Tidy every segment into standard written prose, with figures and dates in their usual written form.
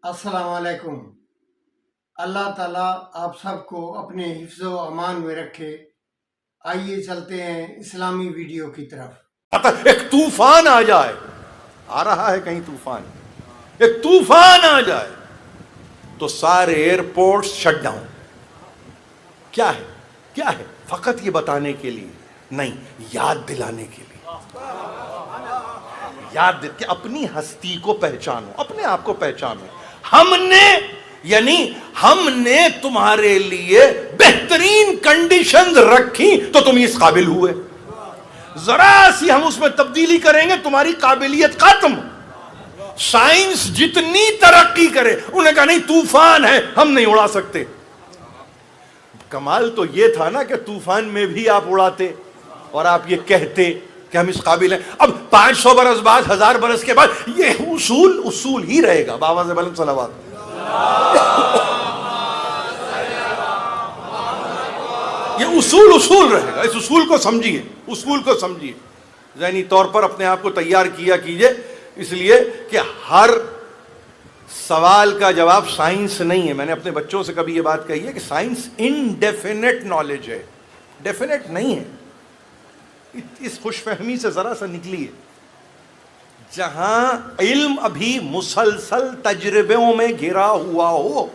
السلام علیکم۔ اللہ تعالیٰ آپ سب کو اپنے حفظ و امان میں رکھے۔ آئیے چلتے ہیں اسلامی ویڈیو کی طرف۔ ایک طوفان آ جائے، آ رہا ہے کہیں طوفان، ایک طوفان آ جائے تو سارے ایئرپورٹس شٹ ڈاؤن۔ کیا ہے؟ کیا ہے؟ فقط یہ بتانے کے لیے نہیں، یاد دلانے کے لیے، یاد کہ اپنی ہستی کو پہچانو، اپنے آپ کو پہچانو۔ ہم نے تمہارے لیے بہترین کنڈیشنز رکھی تو تم اس قابل ہوئے، ذرا سی ہم اس میں تبدیلی کریں گے تمہاری قابلیت ختم۔ سائنس جتنی ترقی کرے، انہوں نے کہا نہیں طوفان ہے، ہم نہیں اڑا سکتے۔ کمال تو یہ تھا نا کہ طوفان میں بھی آپ اڑاتے اور آپ یہ کہتے کہ ہم اس قابل ہیں۔ اب 500 برس بعد، 1000 برس کے بعد یہ اصول ہی رہے گا۔ بابا سے بلند صلوات۔ یہ اصول رہے گا۔ اس اصول کو سمجھیے، اصول کو سمجھیے، ذہنی طور پر اپنے آپ کو تیار کیا کیجئے، اس لیے کہ ہر سوال کا جواب سائنس نہیں ہے۔ میں نے اپنے بچوں سے کبھی یہ بات کہی ہے کہ سائنس انڈیفینٹ نالج ہے، ڈیفینٹ نہیں ہے۔ اس خوش فہمی سے ذرا سا نکلیے۔ جہاں علم ابھی مسلسل تجربوں میں گھرا ہوا ہو،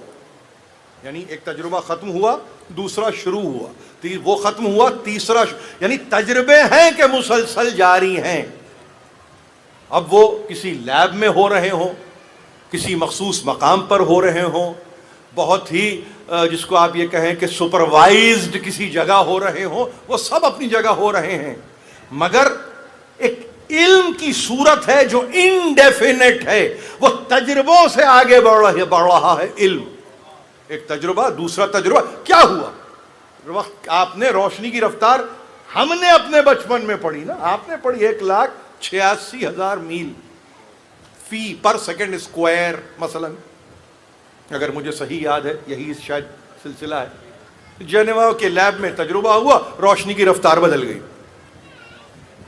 یعنی ایک تجربہ ختم ہوا، دوسرا شروع ہوا، وہ ختم ہوا، تیسرا یعنی تجربے ہیں کہ مسلسل جاری ہیں۔ اب وہ کسی لیب میں ہو رہے ہوں، کسی مخصوص مقام پر ہو رہے ہوں، بہت ہی جس کو آپ یہ کہیں کہ سپروائزڈ کسی جگہ ہو رہے ہوں، وہ سب اپنی جگہ ہو رہے ہیں، مگر ایک علم کی صورت ہے جو انڈیفینٹ ہے، وہ تجربوں سے آگے بڑھ رہا ہے علم۔ ایک تجربہ، دوسرا تجربہ، کیا ہوا؟ وقت آپ نے روشنی کی رفتار ہم نے اپنے بچپن میں پڑھی نا، آپ نے پڑھی 1,86,000 میل فی پر سیکنڈ اسکوائر مثلا، اگر مجھے صحیح یاد ہے، یہی شاید سلسلہ ہے۔ جنیوا کے لیب میں تجربہ ہوا، روشنی کی رفتار بدل گئی۔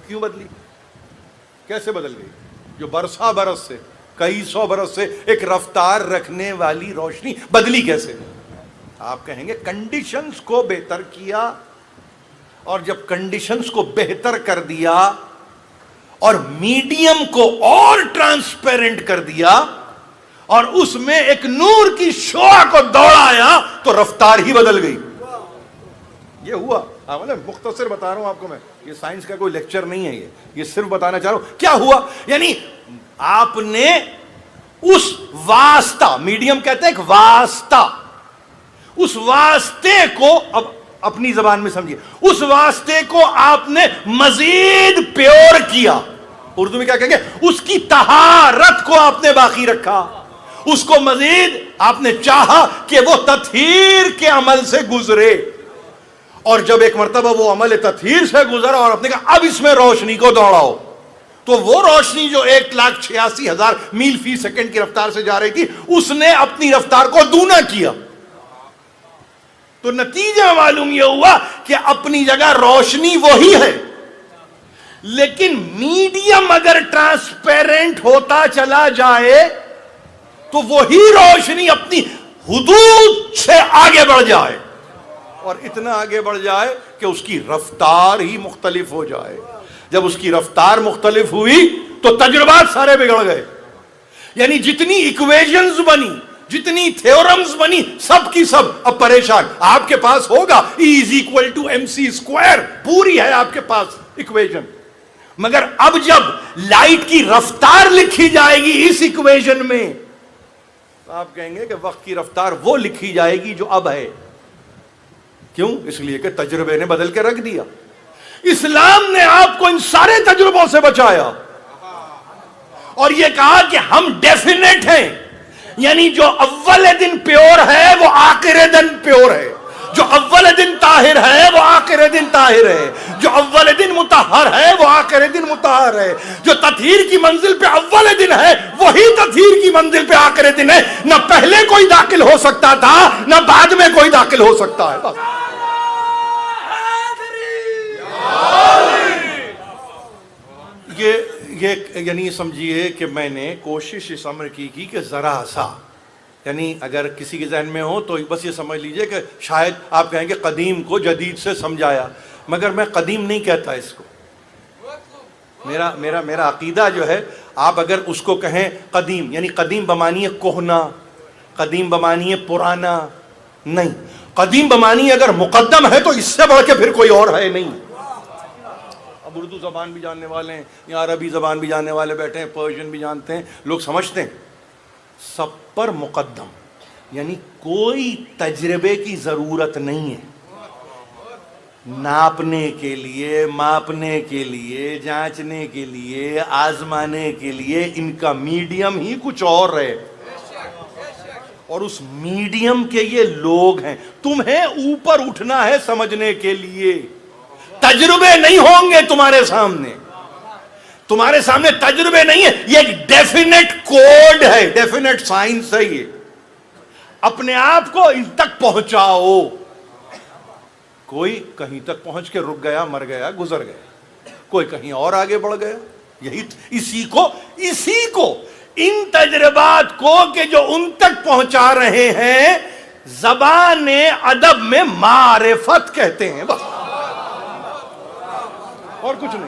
کیوں بدلی؟ کیسے بدل گئی؟ جو برسا برس سے، کئی سو برس سے ایک رفتار رکھنے والی روشنی بدلی کیسے؟ آپ کہیں گے کنڈیشنز کو بہتر کیا، اور جب کنڈیشنز کو بہتر کر دیا اور میڈیم کو اور ٹرانسپیرنٹ کر دیا اور اس میں ایک نور کی شعاع کو دوڑایا تو رفتار ہی بدل گئی۔ یہ ہوا۔ مختصر بتا رہا ہوں آپ کو، میں یہ سائنس کا کوئی لیکچر نہیں ہے، یہ صرف بتانا چاہ رہا ہوں کیا ہوا۔ یعنی آپ نے اس واسطہ، میڈیم کہتے ہیں ایک واسطہ، اس واسطے کو اب اپنی زبان میں سمجھیے، اس واسطے کو آپ نے مزید پیور کیا۔ اردو میں کیا کہیں گے؟ اس کی طہارت کو آپ نے باقی رکھا، اس کو مزید آپ نے چاہا کہ وہ تطہیر کے عمل سے گزرے، اور جب ایک مرتبہ وہ عمل تطہیر سے گزرا اور آپ نے کہا اب اس میں روشنی کو دوڑاؤ، تو وہ روشنی جو 1,86,000 میل فی سیکنڈ کی رفتار سے جا رہی تھی، اس نے اپنی رفتار کو دونا کیا۔ تو نتیجہ معلوم یہ ہوا کہ اپنی جگہ روشنی وہی ہے، لیکن میڈیم اگر ٹرانسپیرنٹ ہوتا چلا جائے تو وہی روشنی اپنی حدود سے آگے بڑھ جائے، اور اتنا آگے بڑھ جائے کہ اس کی رفتار ہی مختلف ہو جائے۔ جب اس کی رفتار مختلف ہوئی تو تجربات سارے بگڑ گئے۔ یعنی جتنی ایکویشنز بنی، جتنی تھیورمز بنی، سب کی سب اب پریشان۔ آپ کے پاس ہوگا E=mc²، پوری ہے آپ کے پاس ایکویشن، مگر اب جب لائٹ کی رفتار لکھی جائے گی اس ایکویشن میں، تو آپ کہیں گے کہ وقت کی رفتار وہ لکھی جائے گی جو اب ہے۔ کیوں؟ اس لیے کہ تجربے نے بدل کے رکھ دیا۔ اسلام نے آپ کو ان سارے تجربوں سے بچایا اور یہ کہا کہ ہم ڈیفینٹ ہیں، یعنی جو اول دن پیور ہے وہ آخر دن پیور ہے، جو اول دن طاہر ہے وہ آخر دن طاہر ہے، جو اول دن مطہر ہے وہ آخر دن مطہر ہے، جو تطہیر کی منزل پہ اول دن ہے وہی تطہیر کی منزل پہ آخر دن ہے۔ نہ پہلے کوئی داخل ہو سکتا تھا، نہ بعد میں کوئی داخل ہو سکتا ہے۔ بس یہ یعنی سمجھیے کہ میں نے کوشش اس امر کی کہ ذرا سا یعنی اگر کسی کے ذہن میں ہو تو بس یہ سمجھ لیجئے کہ شاید آپ کہیں کہ قدیم کو جدید سے سمجھایا، مگر میں قدیم نہیں کہتا اس کو. میرا عقیدہ جو ہے، آپ اگر اس کو کہیں قدیم، یعنی قدیم بمانی کہنا، قدیم بمانی پرانا نہیں، قدیم بمانی اگر مقدم ہے تو اس سے بڑھ کے پھر کوئی اور ہے نہیں. اب اردو زبان بھی جاننے والے ہیں یا عربی زبان بھی جاننے والے بیٹھے ہیں، پرشین بھی جانتے ہیں، لوگ سمجھتے ہیں سب پر مقدم، یعنی کوئی تجربے کی ضرورت نہیں ہے. ناپنے کے لیے، ماپنے کے لیے، جانچنے کے لیے، آزمانے کے لیے ان کا میڈیم ہی کچھ اور ہے، اور اس میڈیم کے یہ لوگ ہیں. تمہیں اوپر اٹھنا ہے سمجھنے کے لیے. تجربے نہیں ہوں گے تمہارے سامنے، تمہارے سامنے تجربے نہیں ہے. یہ ایک ڈیفینیٹ کوڈ ہے، ڈیفینیٹ سائنس ہے. یہ اپنے آپ کو ان تک پہنچاؤ. کوئی کہیں تک پہنچ کے رک گیا، مر گیا، گزر گیا، کوئی کہیں اور آگے بڑھ گیا. یہی اسی کو ان تجربات کو کہ جو ان تک پہنچا رہے ہیں، زبان ادب میں معرفت کہتے ہیں، بس اور کچھ نہیں.